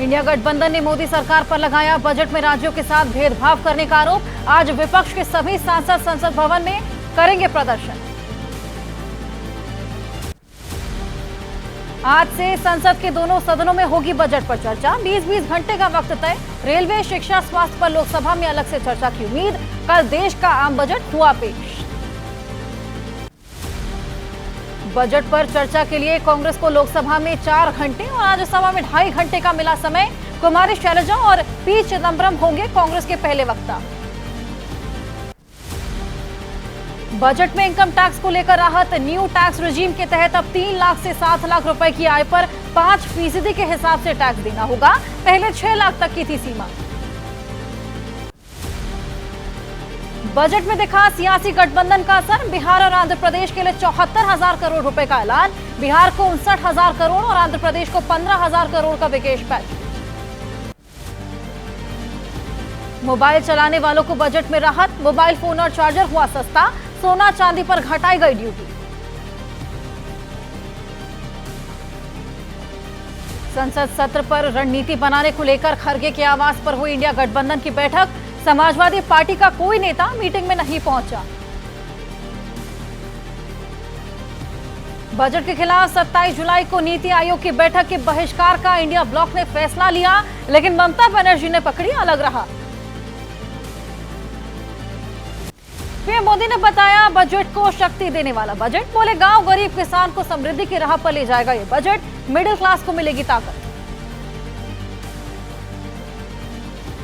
India गठबंधन ने मोदी सरकार पर लगाया बजट में राज्यों के साथ भेदभाव करने का आरोप। आज विपक्ष के सभी सांसद संसद भवन में करेंगे प्रदर्शन। आज से संसद के दोनों सदनों में होगी बजट पर चर्चा। 20-20 घंटे का वक्त तय। रेलवे, शिक्षा, स्वास्थ्य पर लोकसभा में अलग से चर्चा की उम्मीद। कल देश का आम बजट हुआ पेश। बजट पर चर्चा के लिए कांग्रेस को लोकसभा में 4 घंटे और राज्यसभा में 2.5 घंटे का मिला समय। कुमारी शैलजा और पी चिदम्बरम होंगे कांग्रेस के पहले वक्ता। बजट में इनकम टैक्स को लेकर राहत। न्यू टैक्स रेजिम के तहत अब 3 लाख से 7 लाख रुपए की आय पर 5% के हिसाब से टैक्स देना होगा। पहले 6 लाख तक की थी सीमा। बजट में दिखा सियासी गठबंधन का असर। बिहार और आंध्र प्रदेश के लिए 74,000 करोड़ रुपए का ऐलान। बिहार को 59,000 करोड़ और आंध्र प्रदेश को 15,000 करोड़ का विशेष पैकेज। मोबाइल चलाने वालों को बजट में राहत। मोबाइल फोन और चार्जर हुआ सस्ता। सोना चांदी पर घटाई गई ड्यूटी। संसद सत्र पर रणनीति बनाने को लेकर खरगे के आवास पर हुई इंडिया गठबंधन की बैठक। समाजवादी पार्टी का कोई नेता मीटिंग में नहीं पहुंचा। बजट के खिलाफ 27 जुलाई को नीति आयोग की बैठक के बहिष्कार का इंडिया ब्लॉक ने फैसला लिया, लेकिन ममता बनर्जी ने पकड़ी अलग रहा। पीएम मोदी ने बताया बजट को शक्ति देने वाला बजट। बोले गांव गरीब किसान को समृद्धि की राह पर ले जाएगा ये बजट। मिडिल क्लास को मिलेगी ताकत।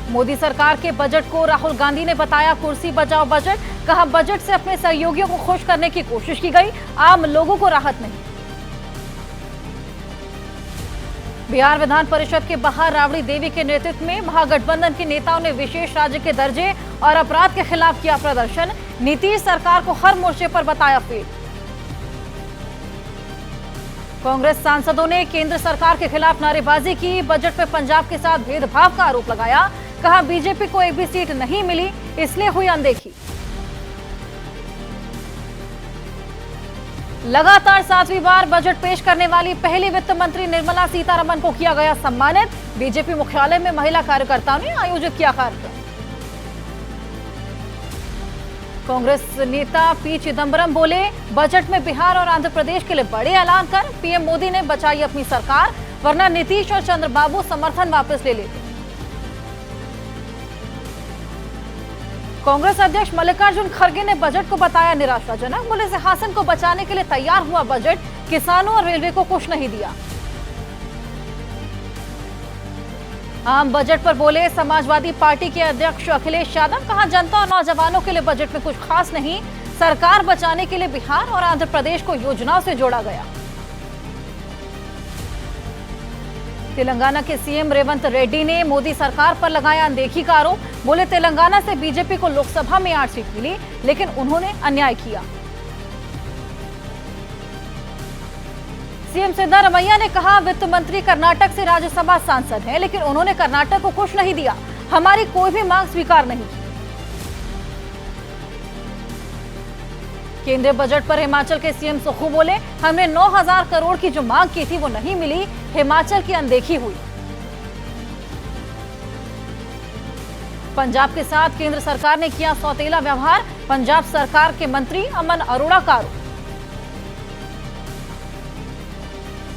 मोदी सरकार के बजट को राहुल गांधी ने बताया कुर्सी बचाओ बजट। कहा बजट से अपने सहयोगियों को खुश करने की कोशिश की गई, आम लोगों को राहत नहीं। बिहार विधान परिषद के बाहर राबड़ी देवी के नेतृत्व में महागठबंधन के नेताओं ने विशेष राज्य के दर्जे और अपराध के खिलाफ किया प्रदर्शन। नीतीश सरकार को हर मोर्चे पर बताया फेल। कांग्रेस सांसदों ने केंद्र सरकार के खिलाफ नारेबाजी की। बजट में पंजाब के साथ भेदभाव का आरोप लगाया। कहा बीजेपी को एक भी सीट नहीं मिली, इसलिए हुई अनदेखी। लगातार 7वीं बार बजट पेश करने वाली पहली वित्त मंत्री निर्मला सीतारमण को किया गया सम्मानित। बीजेपी मुख्यालय में महिला कार्यकर्ताओं ने आयोजित किया कार्यक्रम। कांग्रेस नेता पी चिदम्बरम बोले बजट में बिहार और आंध्र प्रदेश के लिए बड़े ऐलान कर पीएम मोदी ने बचाई अपनी सरकार, वरना नीतीश और चंद्रबाबू समर्थन वापस ले लेते। कांग्रेस अध्यक्ष मल्लिकार्जुन खड़गे ने बजट को बताया निराशाजनक। बोले सिंहासन को बचाने के लिए तैयार हुआ बजट किसानों और रेलवे को कुछ नहीं दिया। आम बजट पर बोले समाजवादी पार्टी के अध्यक्ष अखिलेश यादव। कहा जनता और नौजवानों के लिए बजट में कुछ खास नहीं। सरकार बचाने के लिए बिहार और आंध्र प्रदेश को योजनाओं से जोड़ा गया। तेलंगाना के सीएम रेवंत रेड्डी ने मोदी सरकार पर लगाया अनदेखी का आरोप। बोले तेलंगाना से बीजेपी को लोकसभा में 8 सीट मिली, लेकिन उन्होंने अन्याय किया। सीएम सिद्धारमैया ने कहा वित्त मंत्री कर्नाटक से राज्यसभा सांसद हैं, लेकिन उन्होंने कर्नाटक को कुछ नहीं दिया। हमारी कोई भी मांग स्वीकार नहीं की। केंद्रीय बजट पर हिमाचल के सीएम सुक्खू बोले हमने 9,000 करोड़ की जो मांग की थी वो नहीं मिली, हिमाचल की अनदेखी हुई। पंजाब के साथ केंद्र सरकार ने किया सौतेला व्यवहार। पंजाब सरकार के मंत्री अमन अरोड़ा का आरोप।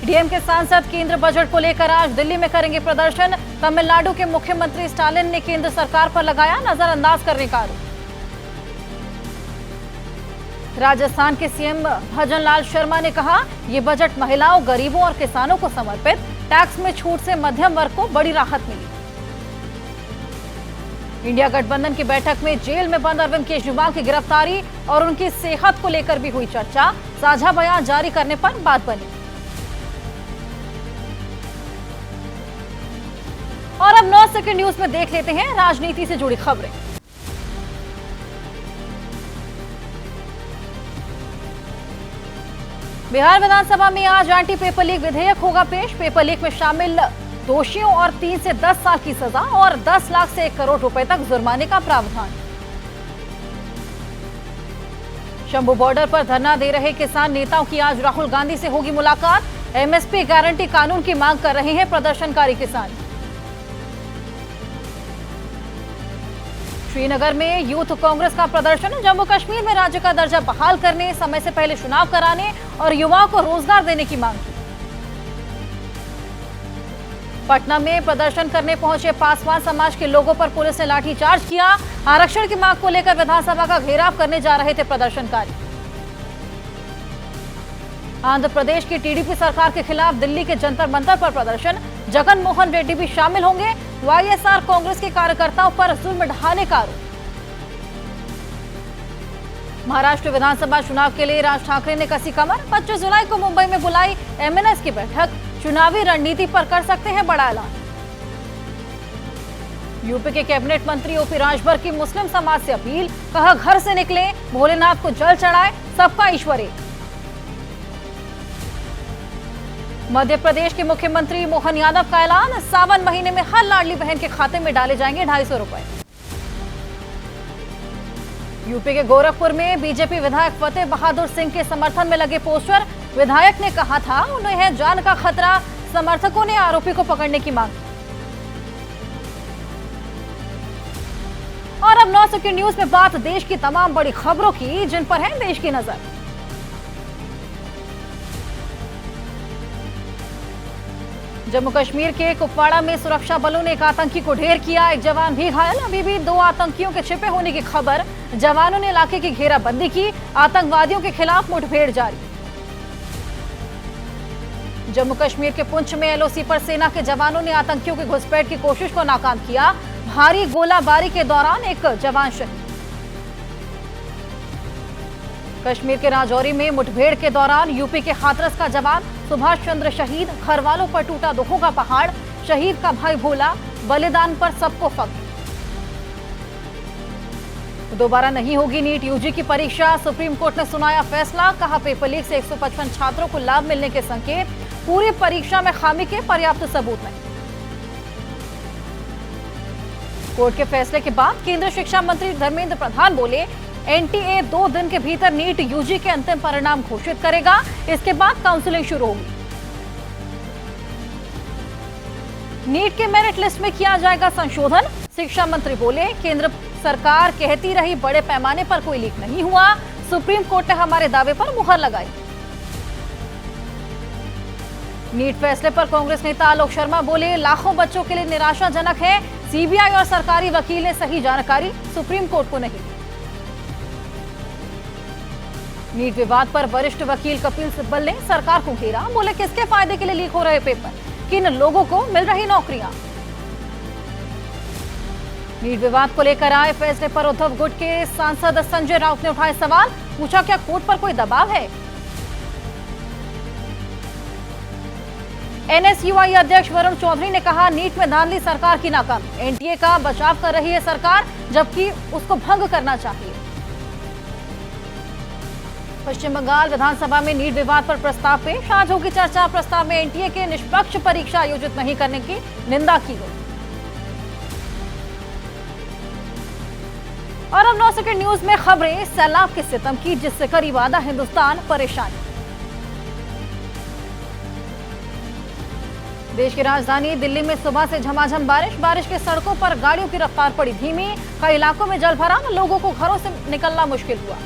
डीएम के सांसद केंद्र बजट को लेकर आज दिल्ली में करेंगे प्रदर्शन। तमिलनाडु के मुख्यमंत्री स्टालिन ने केंद्र सरकार पर लगाया नजरअंदाज करने का आरोप। राजस्थान के सीएम भजन लाल शर्मा ने कहा यह बजट महिलाओं, गरीबों और किसानों को समर्पित। टैक्स में छूट से मध्यम वर्ग को बड़ी राहत मिली। इंडिया गठबंधन की बैठक में जेल में बंद अरविंद केजरीवाल की गिरफ्तारी और उनकी सेहत को लेकर भी हुई चर्चा। साझा बयान जारी करने पर बात बनी। और अब 9 सेकंड न्यूज में देख लेते हैं राजनीति से जुड़ी खबरें। बिहार विधानसभा में आज एंटी पेपर लीक विधेयक होगा पेश। पेपर लीक में शामिल दोषियों और 3 से 10 साल की सजा और 10 लाख से 1 करोड़ रुपए तक जुर्माने का प्रावधान। शंभू बॉर्डर पर धरना दे रहे किसान नेताओं की आज राहुल गांधी से होगी मुलाकात। एमएसपी गारंटी कानून की मांग कर रहे हैं प्रदर्शनकारी किसान। श्रीनगर में यूथ कांग्रेस का प्रदर्शन। जम्मू कश्मीर में राज्य का दर्जा बहाल करने, समय से पहले चुनाव कराने और युवाओं को रोजगार देने की मांग की। पटना में प्रदर्शन करने पहुंचे पासवान समाज के लोगों पर पुलिस ने लाठीचार्ज किया। आरक्षण की मांग को लेकर विधानसभा का घेराव करने जा रहे थे प्रदर्शनकारी। आंध्र प्रदेश की टीडीपी सरकार के खिलाफ दिल्ली के जंतर मंतर पर प्रदर्शन। जगन मोहन रेड्डी भी शामिल होंगे। वाईएसआर कांग्रेस के कार्यकर्ताओं पर जुल्म ढाने का आरोप। महाराष्ट्र विधानसभा चुनाव के लिए राज ठाकरे ने कसी कमर। 25 जुलाई को मुंबई में बुलाई एमएनएस की बैठक। चुनावी रणनीति पर कर सकते हैं बड़ा ऐलान। यूपी के कैबिनेट मंत्री ओपी राजभर की मुस्लिम समाज से अपील। कहा, घर से निकले, भोलेनाथ को जल चढ़ाए, सबका ईश्वर एक। मध्य प्रदेश के मुख्यमंत्री मोहन यादव का ऐलान। सावन महीने में हर लाडली बहन के खाते में डाले जाएंगे 250 रुपए। यूपी के गोरखपुर में बीजेपी विधायक फतेह बहादुर सिंह के समर्थन में लगे पोस्टर। विधायक ने कहा था उन्हें है जान का खतरा। समर्थकों ने आरोपी को पकड़ने की मांग की। और अब 9 सेकंड न्यूज में बात देश की तमाम बड़ी खबरों की, जिन पर है देश की नजर। जम्मू कश्मीर के कुपवाड़ा में सुरक्षा बलों ने एक आतंकी को ढेर किया। एक जवान भी घायल। अभी भी 2 आतंकियों के छिपे होने की खबर। जवानों ने इलाके की घेराबंदी की। आतंकवादियों के खिलाफ मुठभेड़ जारी। जम्मू कश्मीर के पुंछ में एलओसी पर सेना के जवानों ने आतंकियों की घुसपैठ की कोशिश को नाकाम किया। भारी गोलाबारी के दौरान एक जवान शहीद। कश्मीर के राजौरी में मुठभेड़ के दौरान यूपी के हाथरस का जवान सुभाष चंद्र शहीद। घर वालों पर टूटा दुखों का पहाड़। शहीद का भाई भोला, बलिदान पर सबको फख्र। दोबारा नहीं होगी नीट यूजी की परीक्षा। सुप्रीम कोर्ट ने सुनाया फैसला। कहा, पेपर लीक से 155 छात्रों को लाभ मिलने के संकेत। पूरी परीक्षा में खामी के पर्याप्त सबूत नहीं। कोर्ट के फैसले के बाद केंद्रीय शिक्षा मंत्री धर्मेंद्र प्रधान बोले, एनटीए 2 दिन के भीतर नीट यूजी के अंतिम परिणाम घोषित करेगा। इसके बाद काउंसलिंग शुरू होगी। नीट के मेरिट लिस्ट में किया जाएगा संशोधन। शिक्षा मंत्री बोले, केंद्र सरकार कहती रही बड़े पैमाने पर कोई लीक नहीं हुआ। सुप्रीम कोर्ट ने हमारे दावे पर मुहर लगाई। नीट फैसले पर कांग्रेस नेता आलोक शर्मा बोले, लाखों बच्चों के लिए निराशाजनक है। सीबीआई और सरकारी वकील ने सही जानकारी, सुप्रीम कोर्ट को नहीं। नीट विवाद पर वरिष्ठ वकील कपिल सिब्बल ने सरकार को घेरा। बोले, किसके फायदे के लिए लीक हो रहे पेपर, किन लोगों को मिल रही नौकरियां। नीट विवाद को लेकर आए फैसले पर उद्धव गुट के सांसद संजय राउत ने उठाए सवाल। पूछा, क्या कोर्ट पर कोई दबाव है। एनएसयूआई अध्यक्ष वरुण चौधरी ने कहा, नीट में धांधली सरकार की नाकामी। एनटीए का बचाव कर रही है सरकार, जबकि उसको भंग करना चाहिए। पश्चिम बंगाल विधानसभा में नीट विवाद पर प्रस्ताव पेश। आज होगी चर्चा। प्रस्ताव में एनटीए के निष्पक्ष परीक्षा आयोजित नहीं करने की निंदा की गई। और अब 9 सेकंड न्यूज में खबरें सैलाब के सितम की, जिससे करीब आधा हिंदुस्तान परेशान। देश की राजधानी दिल्ली में सुबह से झमाझम बारिश के सड़कों पर गाड़ियों की रफ्तार पड़ी धीमी। कई इलाकों में जलभराव, लोगों को घरों से निकलना मुश्किल हुआ।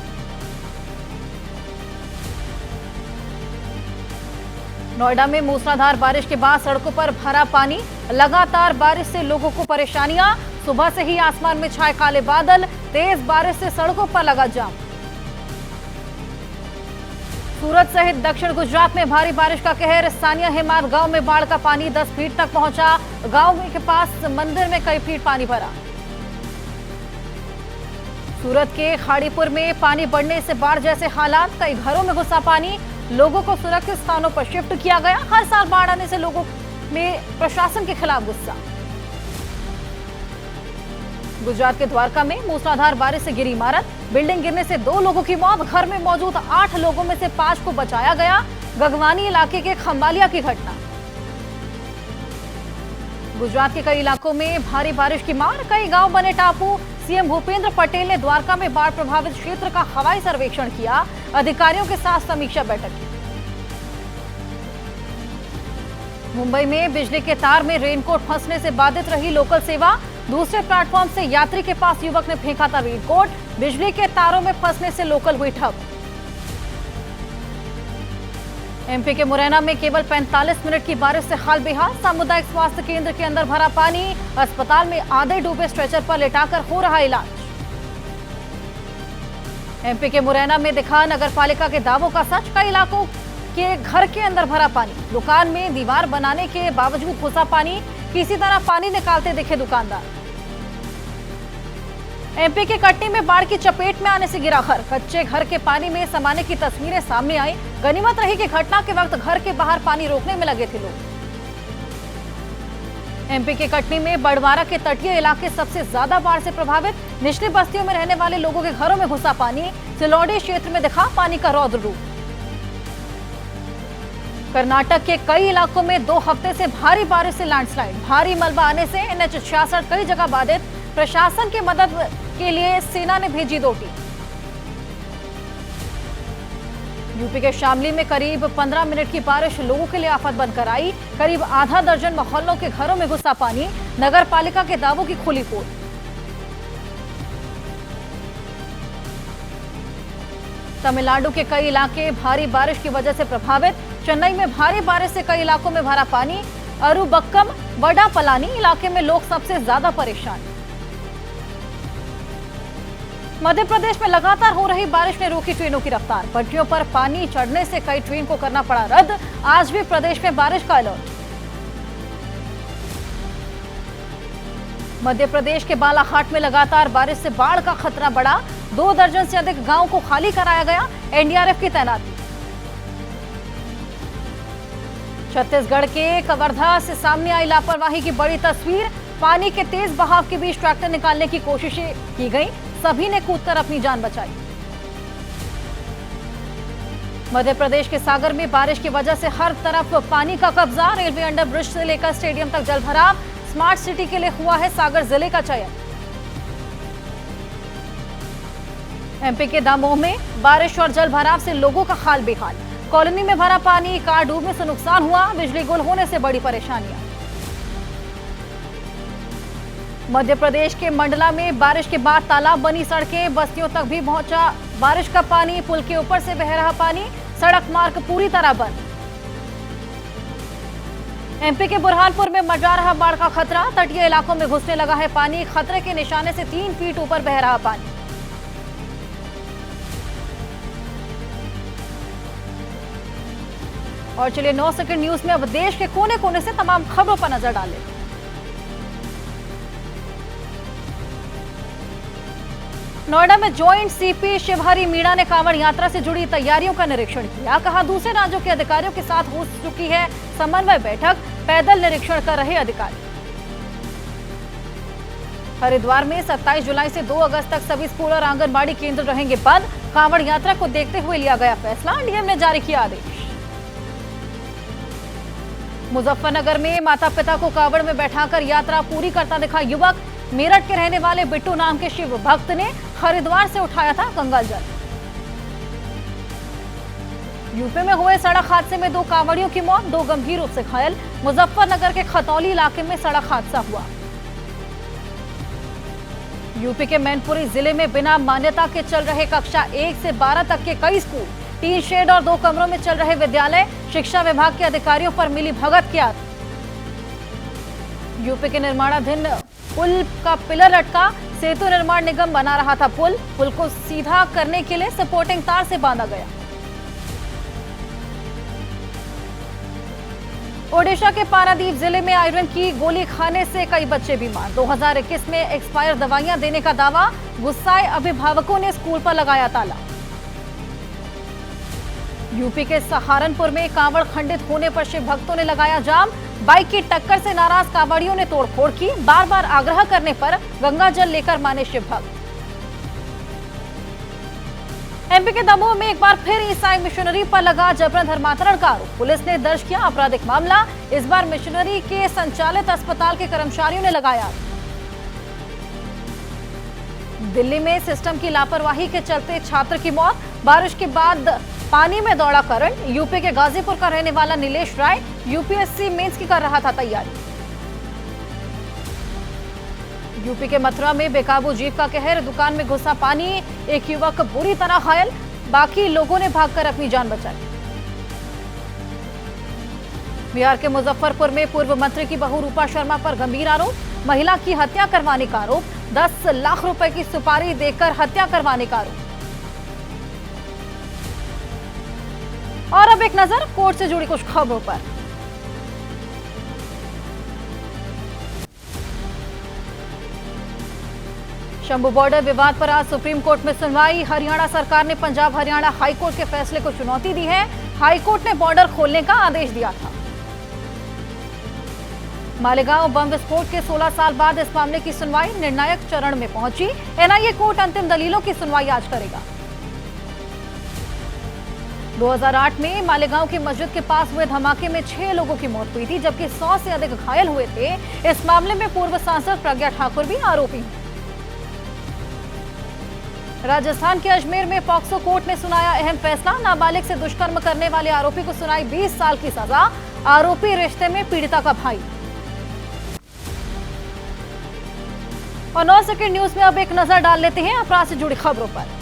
नोएडा में मूसलाधार बारिश के बाद सड़कों पर भरा पानी। लगातार बारिश से लोगों को परेशानियां। सुबह से ही आसमान में छाए काले बादल। तेज बारिश से सड़कों पर लगा जाम। सूरत सहित दक्षिण गुजरात में भारी बारिश का कहर। स्थानीय हेमाद गांव में बाढ़ का पानी 10 फीट तक पहुंचा। गांव के पास मंदिर में कई फीट पानी भरा। सूरत के खाड़ीपुर में पानी बढ़ने से बाढ़ जैसे हालात। कई घरों में घुसा पानी। लोगों को सुरक्षित स्थानों पर शिफ्ट किया गया। हर साल बाढ़ आने से लोगों में प्रशासन के खिलाफ गुस्सा। गुजरात के द्वारका में मूसलाधार बारिश से गिरी इमारत। बिल्डिंग गिरने से 2 लोगों की मौत। घर में मौजूद 8 लोगों में से 5 को बचाया गया। गगवानी इलाके के खंबालिया की घटना। गुजरात के कई इलाकों में भारी बारिश की मार। कई गांव बने टापू। सीएम भूपेंद्र पटेल ने द्वारका में बाढ़ प्रभावित क्षेत्र का हवाई सर्वेक्षण किया। अधिकारियों के साथ समीक्षा बैठक की। मुंबई में बिजली के तार में रेनकोट फंसने से बाधित रही लोकल सेवा। दूसरे प्लेटफॉर्म से यात्री के पास युवक ने फेंका था रेनकोट। बिजली के तारों में फंसने से लोकल हुई ठप। एमपी के मुरैना में केवल 45 मिनट की बारिश से हाल बेहाल। सामुदायिक स्वास्थ्य केंद्र के अंदर भरा पानी। अस्पताल में आधे डूबे स्ट्रेचर पर लेटाकर हो रहा इलाज। एमपी के मुरैना में दिखा नगरपालिका के दावों का सच। कई इलाकों के घर के अंदर भरा पानी। दुकान में दीवार बनाने के बावजूद घुसा पानी। किसी तरह पानी निकालते दिखे दुकानदार। एमपी के कटनी में बाढ़ की चपेट में आने से गिरा घर। कच्चे घर के पानी में समाने की तस्वीरें सामने आई। गनीमत रही कि घटना के वक्त घर के बाहर पानी रोकने में लगे थे लोग। एमपी के कटनी में बड़वारा के तटीय इलाके सबसे ज्यादा बाढ़ से प्रभावित। निचली बस्तियों में रहने वाले लोगों के घरों में घुसा पानी। सिलौडी क्षेत्र में दिखा पानी का रौद्र रूप। कर्नाटक के कई इलाकों में 2 हफ्ते से भारी बारिश से लैंडस्लाइड। भारी मलबा आने से NH 66 कई जगह बाधित। प्रशासन की मदद के लिए सेना ने भेजी 2 टीम। यूपी के शामली में करीब 15 मिनट की बारिश लोगों के लिए आफत बनकर आई। करीब आधा दर्जन मोहल्लों के घरों में घुसा पानी। नगर पालिका के दावों की खुली पोल। तमिलनाडु के कई इलाके भारी बारिश की वजह से प्रभावित। चेन्नई में भारी बारिश से कई इलाकों में भरा पानी। अरुबक्कम वडापलानी इलाके में लोग सबसे ज्यादा परेशान। मध्य प्रदेश में लगातार हो रही बारिश ने रोकी ट्रेनों की रफ्तार। पटरियों पर पानी चढ़ने से कई ट्रेन को करना पड़ा रद्द। आज भी प्रदेश में बारिश का अलर्ट। मध्य प्रदेश के बालाघाट में लगातार बारिश से बाढ़ का खतरा बढ़ा। 2 दर्जन से अधिक गांवों को खाली कराया गया। NDRF की तैनाती। छत्तीसगढ़ के कवर्धा से सामने आई लापरवाही की बड़ी तस्वीर। पानी के तेज बहाव के बीच ट्रैक्टर निकालने की कोशिशें की गई। सभी ने कूदकर अपनी जान बचाई। मध्य प्रदेश के सागर में बारिश की वजह से हर तरफ पानी का कब्जा। रेलवे अंडर ब्रिज से लेकर स्टेडियम तक जलभराव। स्मार्ट सिटी के लिए हुआ है सागर जिले का चयन। एमपी के दमोह में बारिश और जलभराव से लोगों का हाल बेहाल। कॉलोनी में भरा पानी। कार डूबने से नुकसान हुआ। बिजली गुल होने से बड़ी परेशानियां। मध्य प्रदेश के मंडला में बारिश के बाद तालाब बनी सड़कें। बस्तियों तक भी पहुंचा बारिश का पानी। पुल के ऊपर से बह रहा पानी। सड़क मार्ग पूरी तरह बंद। एमपी के बुरहानपुर में मंडरा रहा बाढ़ का खतरा। तटीय इलाकों में घुसने लगा है पानी। खतरे के निशाने से 3 फीट ऊपर बह रहा पानी। और चलिए 9 सेकंड न्यूज में अब देश के कोने कोने से तमाम खबरों पर नजर डालें। नोएडा में ज्वाइंट CP शिवहरी मीणा ने कांवड़ यात्रा से जुड़ी तैयारियों का निरीक्षण किया। कहा दूसरे राज्यों के अधिकारियों के साथ हो चुकी है समन्वय बैठक। पैदल निरीक्षण कर रहे अधिकारी। हरिद्वार में 27 जुलाई से 2 अगस्त तक सभी स्कूल और आंगनबाड़ी केंद्र रहेंगे बंद। कांवड़ यात्रा को देखते हुए लिया गया फैसला। डीएम ने जारी किया आदेश। मुजफ्फरनगर में माता पिता को कांवड़ में बैठाकर यात्रा पूरी करता दिखा युवक। मेरठ के रहने वाले बिट्टू नाम के शिव भक्त ने हरिद्वार से उठाया था गंगा जल। यूपी में हुए सड़क हादसे में 2 कांवड़ियों की मौत। 2 गंभीर रूप से घायल। मुजफ्फरनगर के खतौली इलाके में सड़क हादसा हुआ। यूपी के मैनपुरी जिले में बिना मान्यता के चल रहे कक्षा 1 से 12 तक के कई स्कूल। 3 शेड और 2 कमरों में चल रहे विद्यालय। शिक्षा विभाग के अधिकारियों पर मिली भगत की आदत। यूपी के निर्माणाधीन पुल का पिलर लटका। सेतु निर्माण निगम बना रहा था पुल को सीधा करने के लिए सपोर्टिंग तार से बांधा गया। ओडिशा के पारादीप जिले में आयरन की गोली खाने से कई बच्चे बीमार। 2021 में एक्सपायर दवाइयां देने का दावा। गुस्साए अभिभावकों ने स्कूल पर लगाया ताला। यूपी के सहारनपुर में कांवड़ खंडित होने पर शिव भक्तों ने लगाया जाम। बाइक की टक्कर से नाराज कांवड़ियों ने तोड़फोड़ की। बार बार आग्रह करने पर गंगा जल लेकर माने शिव भक्त। एमपी के दमोह में एक बार फिर ईसाई मिशनरी पर लगा जबरन धर्मांतरण का आरोप। पुलिस ने दर्ज किया आपराधिक मामला। इस बार मिशनरी के संचालित अस्पताल के कर्मचारियों ने लगाया। दिल्ली में सिस्टम की लापरवाही के चलते छात्र की मौत। बारिश के बाद पानी में दौड़ा करंट। यूपी के गाजीपुर का रहने वाला नीलेश राय यूपीएससी मेंस की कर रहा था तैयारी। यूपी के मथुरा में बेकाबू जीप का कहर, दुकान में घुसा पानी, एक युवक बुरी तरह घायल, बाकी लोगों ने भागकर अपनी जान बचाई। बिहार के मुजफ्फरपुर में पूर्व मंत्री की बहू रूपा शर्मा पर गंभीर आरोप, महिला की हत्या करवाने का आरोप, 10 लाख रुपए की सुपारी देकर हत्या करवाने का आरोप। और अब एक नजर कोर्ट से जुड़ी कुछ खबरों पर। शंभू बॉर्डर विवाद पर आज सुप्रीम कोर्ट में सुनवाई। हरियाणा सरकार ने पंजाब हरियाणा हाईकोर्ट के फैसले को चुनौती दी है। हाईकोर्ट ने बॉर्डर खोलने का आदेश दिया था। मालेगांव बम विस्फोट के 16 साल बाद इस मामले की सुनवाई निर्णायक चरण में पहुंची। एनआईए कोर्ट अंतिम दलीलों की सुनवाई आज करेगा। 2008 में मालेगांव की मस्जिद के पास हुए धमाके में 6 लोगों की मौत हुई थी, जबकि 100 से अधिक घायल हुए थे। इस मामले में पूर्व सांसद प्रज्ञा ठाकुर भी आरोपी हैं। राजस्थान के अजमेर में पॉक्सो कोर्ट ने सुनाया अहम फैसला। नाबालिग से दुष्कर्म करने वाले आरोपी को सुनाई 20 साल की सजा। आरोपी रिश्ते में पीड़िता का भाई। और 9 सेकंड न्यूज में अब एक नजर डाल लेते हैं अपराध से जुड़ी खबरों पर।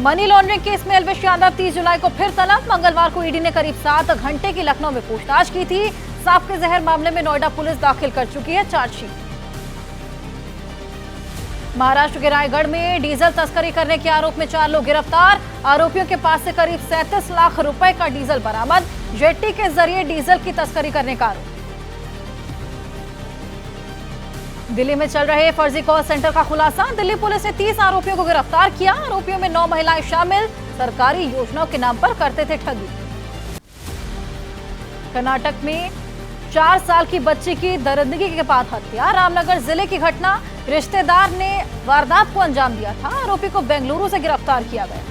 मनी लॉन्ड्रिंग केस में एल्विश यादव 30 जुलाई को फिर तलब। मंगलवार को ईडी ने करीब 7 घंटे की लखनऊ में पूछताछ की थी। सांप के जहर मामले में नोएडा पुलिस दाखिल कर चुकी है चार्जशीट। महाराष्ट्र के रायगढ़ में डीजल तस्करी करने के आरोप में 4 लोग गिरफ्तार। आरोपियों के पास से करीब 37 लाख रुपए का डीजल बरामद। जेट्टी के जरिए डीजल की तस्करी करने का आरोप। दिल्ली में चल रहे फर्जी कॉल सेंटर का खुलासा। दिल्ली पुलिस ने 30 आरोपियों को गिरफ्तार किया। आरोपियों में 9 महिलाएं शामिल। सरकारी योजनाओं के नाम पर करते थे ठगी। कर्नाटक में 4 साल की बच्ची की दरिंदगी के बाद हत्या। रामनगर जिले की घटना। रिश्तेदार ने वारदात को अंजाम दिया था। आरोपी को बेंगलुरु से गिरफ्तार किया गया।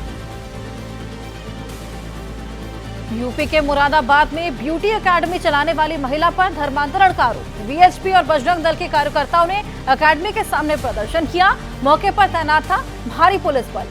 यूपी के मुरादाबाद में ब्यूटी एकेडमी चलाने वाली महिला पर धर्मांतरण का आरोप। वीएचपी और बजरंग दल के कार्यकर्ताओं ने एकेडमी के सामने प्रदर्शन किया। मौके पर तैनात था भारी पुलिस बल।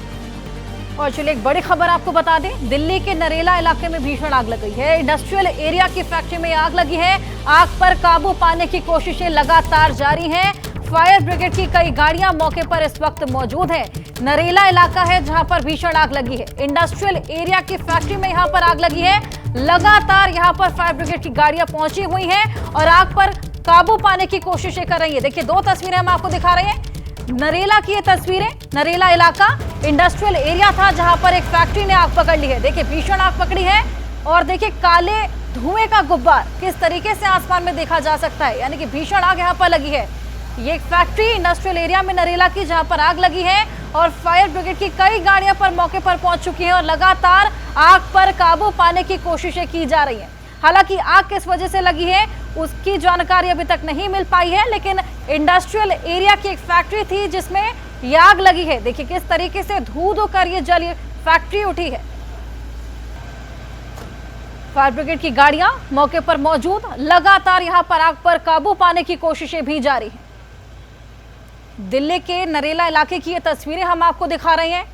और चलिए एक बड़ी खबर आपको बता दें, दिल्ली के नरेला इलाके में भीषण आग लग गई है। इंडस्ट्रियल एरिया की फैक्ट्री में आग लगी है। आग पर काबू पाने की कोशिशें लगातार जारी हैं। फायर ब्रिगेड की कई गाड़ियां मौके पर इस वक्त मौजूद है। नरेला इलाका है जहां पर भीषण आग लगी है। इंडस्ट्रियल एरिया की फैक्ट्री में यहां पर आग लगी है। लगातार यहां पर फायर ब्रिगेड की गाड़ियां पहुंची हुई हैं और आग पर काबू पाने की कोशिशें कर रही है। देखिए 2 तस्वीरें हम आपको दिखा रहे हैं। नरेला की ये तस्वीरें, नरेला इलाका इंडस्ट्रियल एरिया था जहां पर एक फैक्ट्री ने आग पकड़ ली है। देखिए भीषण आग पकड़ी है और देखिए काले धुएं का गुब्बार किस तरीके से आसमान में देखा जा सकता है, यानी कि भीषण आग यहां पर लगी है। ये फैक्ट्री इंडस्ट्रियल एरिया में नरेला की जहां पर आग लगी है और फायर ब्रिगेड की कई गाड़ियां पर मौके पर पहुंच चुकी हैं और लगातार आग पर काबू पाने की कोशिशें की जा रही हैं। हालांकि आग किस वजह से लगी है उसकी जानकारी अभी तक नहीं मिल पाई है, लेकिन इंडस्ट्रियल एरिया की एक फैक्ट्री थी जिसमें ये आग लगी है। देखिए किस तरीके से धू धू कर ये जल फैक्ट्री उठी है। फायर ब्रिगेड की गाड़ियां मौके पर मौजूद, लगातार यहां पर आग पर काबू पाने की कोशिशें भी जारी हैं। दिल्ली के नरेला इलाके की ये तस्वीरें हम आपको दिखा रहे हैं।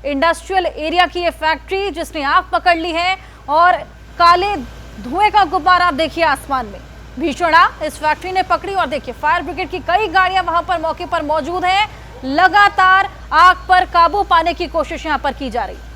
इंडस्ट्रियल एरिया की ये फैक्ट्री जिसने आग पकड़ ली है और काले धुएं का गुब्बारा आप देखिए आसमान में। भीषण आग इस फैक्ट्री ने पकड़ी और देखिए फायर ब्रिगेड की कई गाड़ियां वहां पर मौके पर मौजूद हैं। लगातार आग पर काबू पाने की कोशिश यहां पर की जा रही है।